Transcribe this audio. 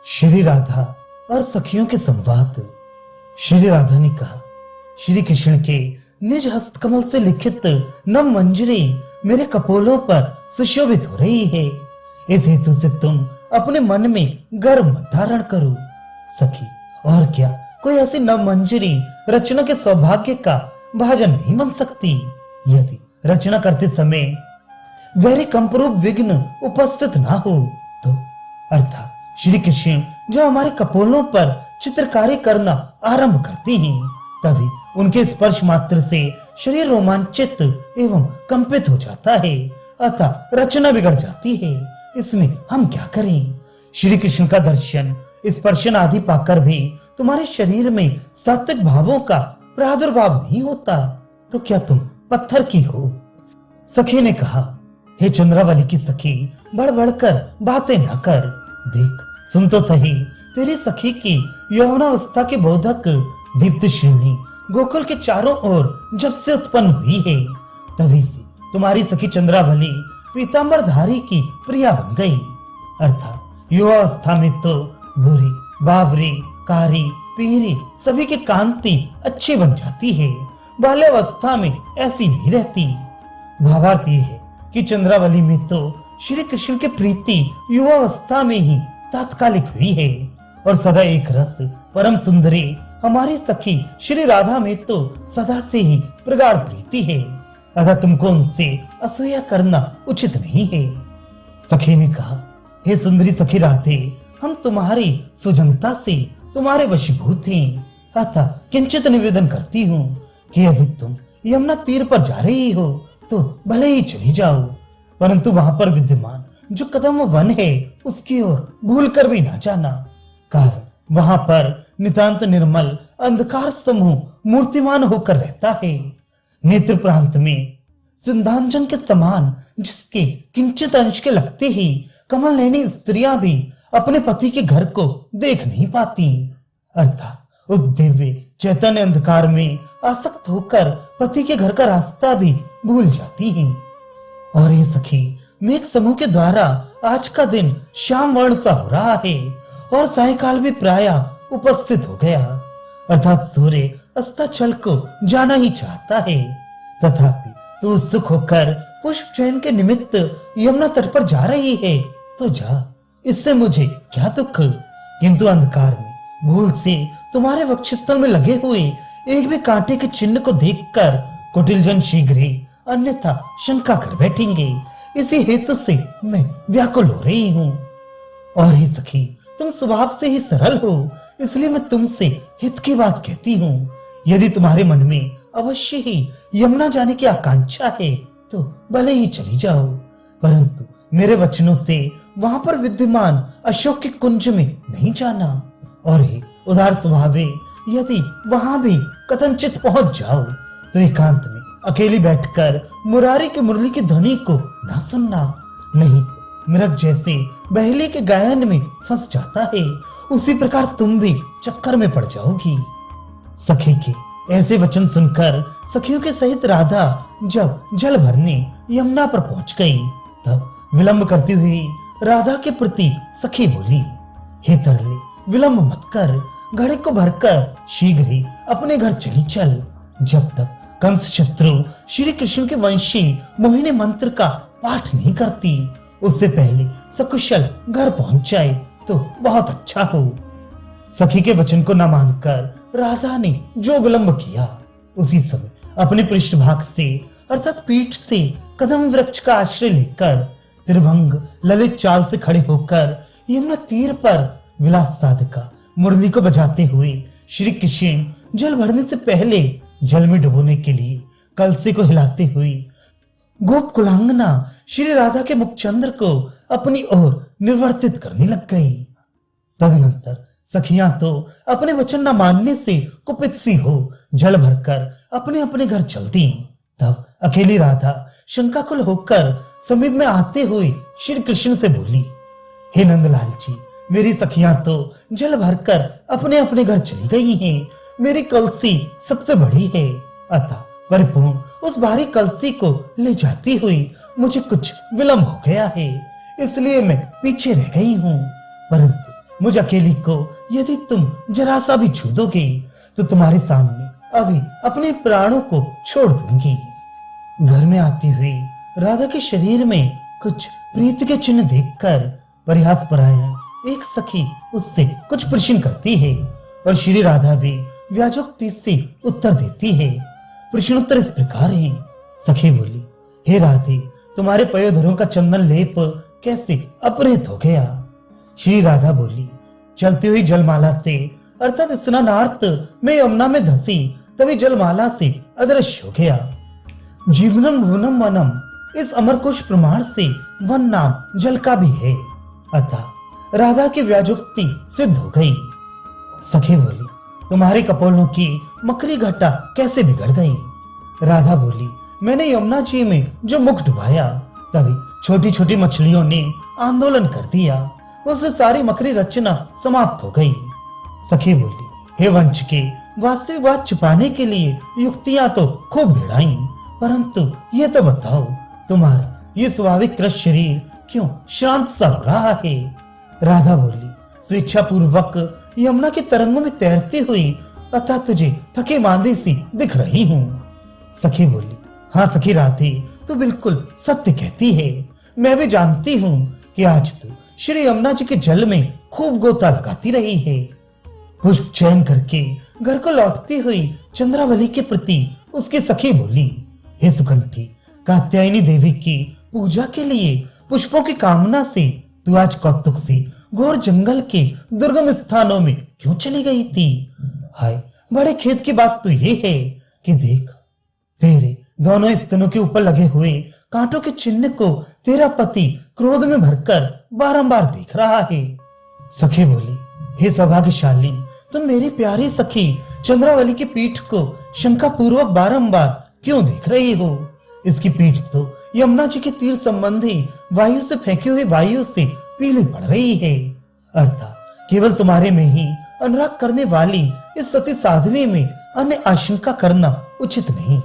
श्री राधा और सखियों के संवाद। श्री राधा ने कहा, श्री कृष्ण के निज हस्तकमल से लिखित नव मंजरी मेरे कपोलों पर सुशोभित हो रही है। इस हेतु से तुम अपने मन में गर्व मत धारण करो। सखी, और क्या कोई ऐसी नव मंजरी रचना के सौभाग्य का भाजन नहीं बन सकती यदि रचना करते समय वैरी कंपरूप विघ्न उपस्थित ना हो तो। अर्थात श्री कृष्ण जो हमारे कपोलों पर चित्रकारी करना आरंभ करते हैं, तभी उनके स्पर्श मात्र से शरीर रोमांचित एवं कंपित हो जाता है, अतः रचना बिगड़ जाती है। इसमें हम क्या करें? श्री कृष्ण का दर्शन, स्पर्शन आदि पाकर भी तुम्हारे शरीर में सात्विक भावों का प्रादुर्भाव नहीं होता तो क्या तुम पत्थर की हो? सखी ने कहा, हे चंद्रावली की सखी, बढ़ बढ़कर बातें न कर। देख, सुन तो सही, तेरी सखी की यौवनावस्था के बोधक दीप्त श्रेणी गोकुल के चारों ओर जब से उत्पन्न हुई है, तभी से तुम्हारी सखी चंद्रावली पीतांबरधारी की प्रिया बन गई। अर्थात युवावस्था में तो भूरी, बावरी, कारी, पीरी सभी की कांति अच्छी बन जाती है, बाल्यावस्था में ऐसी नहीं रहती। भावार्थ ये है कि चंद्रावली में तो श्री कृष्ण की प्रीति युवावस्था में ही तात्कालिक हुई है और सदा एक रस परम सुंदरी हमारी सखी श्री राधा में तो सदा से ही प्रगाढ़ प्रीति है, अतः तुमको उनसे असूया करना उचित नहीं है। सखी ने कहा, हे सुंदरी सखी राधे, हम तुम्हारी सुजनता से तुम्हारे वशीभूत हैं, अतः किंचित निवेदन करती हूँ कि यदि तुम यमुना तीर पर जा रही हो तो भले ही चली जाओ, परंतु वहां पर विद्यमान जो कदम वन है उसकी ओर भूल कर भी ना जाना। कारण वहां पर नितांत निर्मल अंधकार समूह मूर्तिमान होकर रहता है। नेत्र प्रांत में सिंधांजन के समान जिसके किंचित अंश के लगते ही कमल नयनी स्त्रियां भी अपने पति के घर को देख नहीं पाती। अर्थात उस दिव्य चैतन्य अंधकार में आसक्त होकर पति के घर का रास्ता भी भूल जाती हैं। और ये सखी, मेघ समूह के द्वारा आज का दिन श्याम वर्ण सा हो रहा है और सायकाल भी प्रायः उपस्थित हो गया, अर्थात सूर्य अस्ताचल को जाना ही चाहता है। तथापि तू उत्सुक होकर पुष्प चयन के निमित्त यमुना तट पर जा रही है तो जा, इससे मुझे क्या दुख। किंतु अंधकार में भूल से तुम्हारे वक्षस्थल में लगे हुए एक भी कांटे के चिन्ह को देखकर कुटिलजन शीघ्र ही अन्यथा शंका कर बैठेंगे। इसी हेतु से मैं व्याकुल हो रही हूँ। और ही सखी, तुम स्वभाव से ही सरल हो, इसलिए मैं तुमसे हित की बात कहती हूँ। यदि तुम्हारे मन में अवश्य ही यमुना जाने की आकांक्षा है तो भले ही चली जाओ, परंतु मेरे वचनों से वहां पर विद्यमान अशोक के कुंज में नहीं जाना। और ही उदार स्वभावे यदि वहां भी कथनचित पहुंच जाओ तो एकांत में अकेली बैठकर मुरारी की मुरली की ध्वनि को ना सुनना, नहीं मृग जैसे बहेली के गायन में फंस जाता है, उसी प्रकार तुम भी चक्कर में पड़ जाओगी। सखी के ऐसे वचन सुनकर सखियों के सहित राधा जब जल भरने यमुना पर पहुंच गई, तब विलंब करती हुई राधा के प्रति सखी बोली, हे तरले, विलंब मत कर, घड़े को भरकर शीघ्र ही अपने घर चली चल। जब तक कंस शत्रु श्री कृष्ण के वंशी मोहिनी मंत्र का पाठ नहीं करती, उससे पहले सकुशल घर पहुंच जाए तो बहुत अच्छा हो। सखी के वचन को न मानकर राधा ने जो विलंब किया, उसी समय अपने पृष्ठभाग से अर्थात पीठ से कदम वृक्ष का आश्रय लेकर त्रिभंग ललित चाल से खड़े होकर यमुना तीर पर विलास साधका मुरली को बजाते हुए श्री कृष्ण जल भरने से पहले जल में डुबोने के लिए कलसे को हिलाते हुए गोप कुलांगना श्री राधा के मुखचंद्र को अपनी ओर निर्वर्तित करने लग गई। तदनंतर सखियां तो अपने वचन न मानने से कुपित सी हो जल भरकर अपने अपने घर चलती। तब अकेली राधा शंकाकुल होकर समीप में आते हुए श्री कृष्ण से बोली, हे नंदलाल जी, मेरी सखियां तो जल भरकर अपने अपने घर चली गई हैं। मेरी कलसी सबसे बड़ी है, अतः परिपूर्ण उस भारी कलसी को ले जाती हुई मुझे कुछ विलंब हो गया है, इसलिए मैं पीछे रह गई हूँ। परंतु मुझ अकेली को यदि तुम जरा सा भी छू दोगे तो तुम्हारे सामने अभी अपने प्राणों को छोड़ दूंगी। घर में आती हुई राधा के शरीर में कुछ प्रीति के चिन्ह देखकर परिहास परायण एक सखी उससे कुछ प्रश्न करती है और श्री राधा भी व्याजोक्ति से उत्तर देती है। प्रश्नोत्तर इस प्रकार है। सखी बोली, हे राधे, तुम्हारे पयोधरों का चंदन लेप कैसे अपहृत हो गया? श्री राधा बोली, चलती हुई जलमाला से अर्थात स्नानार्थ में यमुना में धसी, तभी जलमाला से अदृश्य हो गया। जीवनम भुवनम वनम, इस अमरकोश प्रमाण से वन नाम जल का भी है। अतः राधा की व्याजोक्ति सिद्ध हो गई। सखी बोली, तुम्हारे कपोलों की मकरी घटा कैसे बिगड़ गई? राधा बोली, मैंने यमुना जी में जो मुख डुबाया तभी छोटी छोटी मछलियों ने आंदोलन कर दिया, उससे सारी मकरी रचना समाप्त हो गई। सखी बोली, हे वंश के वास्तविक बात छिपाने के लिए युक्तियां तो खूब भिड़ाई, परंतु ये तो बताओ तुम्हारा ये स्वाभाविक कृष शरीर क्यों शांत सा हो रहा है? राधा बोली, स्वेच्छा पूर्वक यमुना की तरंगों में तैरती हुई अतः तुझे थके मांदी सी दिख रही हूँ। सखी बोली, हाँ सखी राधे, तू बिल्कुल सत्य कहती है। मैं भी जानती हूँ कि आज तू श्री यमुना जी के जल में खूब गोता लगाती रही है। पुष्प चयन करके घर को लौटती हुई चंद्रावली के प्रति उसकी सखी बोली, हे सुकंठी, कात्यायनी देवी की पूजा के लिए पुष्पों की कामना से तू आज कौतुक से घोर जंगल के दुर्गम स्थानों में क्यों चली गई थी? हाय, बड़े खेद की बात तो ये है कि देख, तेरे दोनों स्तनों के ऊपर लगे हुए कांटों के चिन्ह को तेरा पति क्रोध में भरकर बारंबार देख रहा है। सखी बोली, हे सौभाग्यशाली, तुम मेरी प्यारी सखी चंद्रावली की पीठ को शंका पूर्वक बारंबार क्यों देख रही हो? इसकी पीठ तो यमुना जी के तीर संबंधी वायु से फेंकी हुई वायु से पीली पड़ रही है। अर्थात केवल तुम्हारे में ही अनुराग करने वाली इस सती साध्वी में अन्य आशंका करना उचित नहीं।